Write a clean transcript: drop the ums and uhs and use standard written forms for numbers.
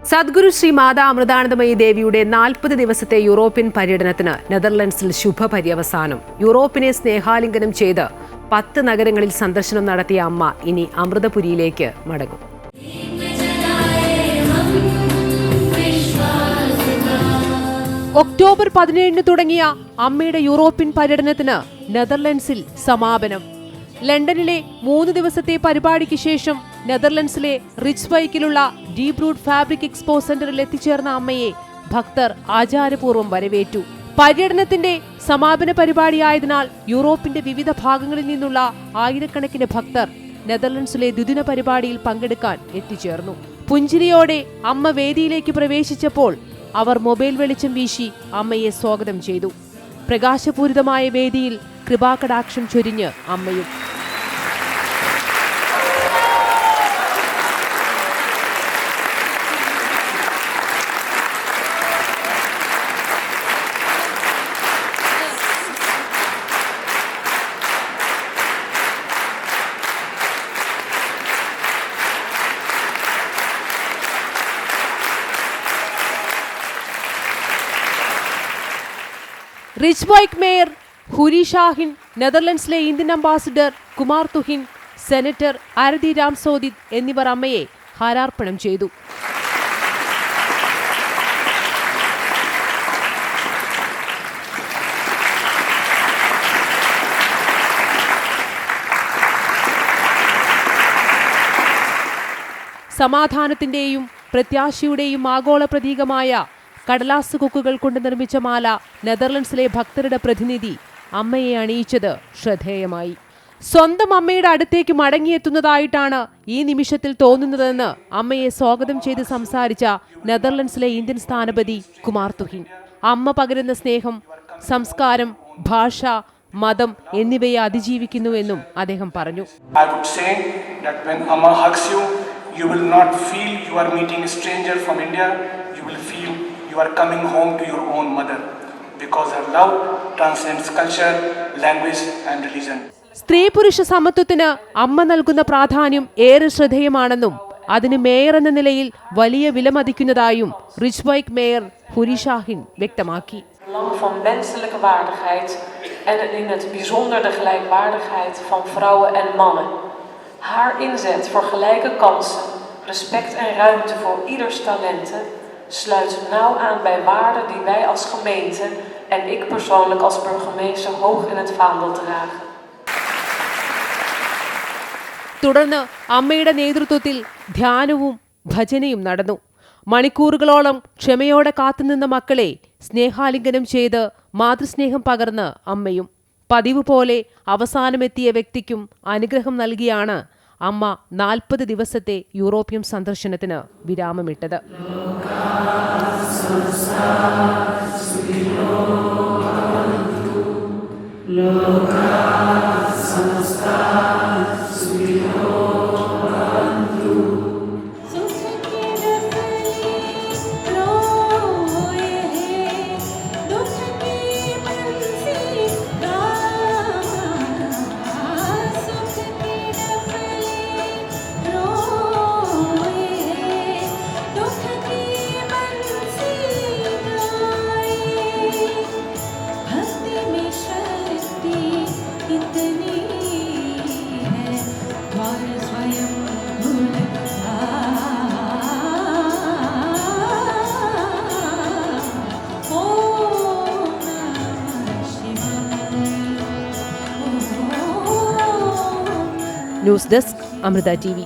സദ്ഗുരു ശ്രീ മാതാ അമൃതാനന്ദമയി ദേവിയുടെ 40 ദിവസത്തെ യൂറോപ്യൻ പര്യടനത്തിന് നെതർലൻഡ്സിൽ ശുഭപര്യവസാനം. യൂറോപ്പിനെ സ്നേഹാലിംഗനം ചെയ്ത് 10 നഗരങ്ങളിൽ സന്ദർശനം നടത്തിയ അമ്മ ഇനി അമൃതപുരിയിലേക്ക് മടങ്ങും. ഒക്ടോബർ 17 തുടങ്ങിയ അമ്മയുടെ യൂറോപ്യൻ പര്യടനത്തിന് നെതർലൻഡ്സിൽ സമാപനം. ലണ്ടനിലെ 3 ദിവസത്തെ പരിപാടിക്ക് ശേഷം നെതർലൻഡ്സിലെ റിച്ച്വൈക്കിലുള്ള ഡീബ്രൂഡ് ഫാബ്രിക് എക്സ്പോ സെന്ററിൽ എത്തിച്ചേർന്ന അമ്മയെ ഭക്തർ ആചാരപൂർവ്വം വരവേറ്റു. പര്യടനത്തിന്റെ സമാപന പരിപാടിയായതിനാൽ യൂറോപ്പിന്റെ വിവിധ ഭാഗങ്ങളിൽ നിന്നുള്ള ആയിരക്കണക്കിന് ഭക്തർ നെതർലൻഡ്സിലെ ദ്വിദിന പരിപാടിയിൽ പങ്കെടുക്കാൻ എത്തിച്ചേർന്നു. പുഞ്ചിരിയോടെ അമ്മ വേദിയിലേക്ക് പ്രവേശിച്ചപ്പോൾ അവർ മൊബൈൽ വെളിച്ചം വീശി അമ്മയെ സ്വാഗതം ചെയ്തു. പ്രകാശപൂരിതമായ വേദിയിൽ കൃപാകടാക്ഷം ചൊരിഞ്ഞ് അമ്മയും. റിച്ച്വൈക്ക് മേയർ ഹുരി ഷാഹിൻ, നെതർലൻഡ്സിലെ Indian ambassador Kumar Tuhin, senator Aarti Ramsodit എന്നിവർ അമ്മയെ ഹാരാർപ്പണം ചെയ്തു. സമാധാനത്തിന്റെയും പ്രത്യാശയുടെയും ആഗോള പ്രതീകമായ കടലാസ് കൊക്കുകൾ കൊണ്ട് നിർമ്മിച്ച മാല നെതർലൻഡ്സിലെ ഭക്തരുടെ പ്രതിനിധി അമ്മയെ അണിയിച്ചത് ശ്രദ്ധേയമായി. സ്വന്തം അമ്മയുടെ അടുത്തേക്ക് മടങ്ങിയെത്തുന്നതായിട്ടാണ് ഈ നിമിഷത്തിൽ തോന്നുന്നതെന്ന് അമ്മയെ സ്വാഗതം ചെയ്ത് സംസാരിച്ച നെതർലൻഡ്സിലെ ഇന്ത്യൻ സ്ഥാനപതി കുമാർ തുഹിൻ. അമ്മ പകരുന്ന സ്നേഹം സംസ്കാരം, ഭാഷ, മതം എന്നിവയെ അതിജീവിക്കുന്നുവെന്നും അദ്ദേഹം പറഞ്ഞു. You will not feel you are meeting a stranger from India. You will feel you are coming home to your own mother, because her love transcends culture, language and religion. സ്ത്രീ പുരുഷ സമത്വത്തിന് അമ്മ നൽകുന്ന പ്രാധാന്യം ഏറെ ശ്രദ്ധേയമാണെന്നും അതിന് മേയർ എന്ന നിലയിൽ വലിയ വിലമതിക്കുന്നതായും റിച്ച്വൈക്ക് മേയർ ഹുരി ഷാഹിൻ വ്യക്തമാക്കി. Belang van menselijke waardigheid en in het bijzonder de gelijkwaardigheid van vrouwen en mannen. Haar inzet voor gelijke kansen, respect en ruimte voor ieders talenten sluit nauw aan bij waarden die wij als gemeente en ik persoonlijk als burgemeester hoog in het vaandel dragen. തുടർന്ന് അമ്മയുടെ നേതൃത്വത്തിൽ ധ്യാനവും ഭജനയും നടന്നു. മണിക്കൂറുകളോളം ക്ഷമയോടെ കാത്തുനിന്ന മക്കളെ സ്നേഹാലിംഗനം ചെയ്ത് മാതൃസ്നേഹം പകർന്ന് അമ്മയും. പതിവ് പോലെ അവസാനമെത്തിയ വ്യക്തിക്കും അനുഗ്രഹം നൽകിയാണ് അമ്മ 40 ദിവസത്തെ യൂറോപ്യൻ സന്ദർശനത്തിന് വിരാമമിട്ടത്. News desk, Amrita TV.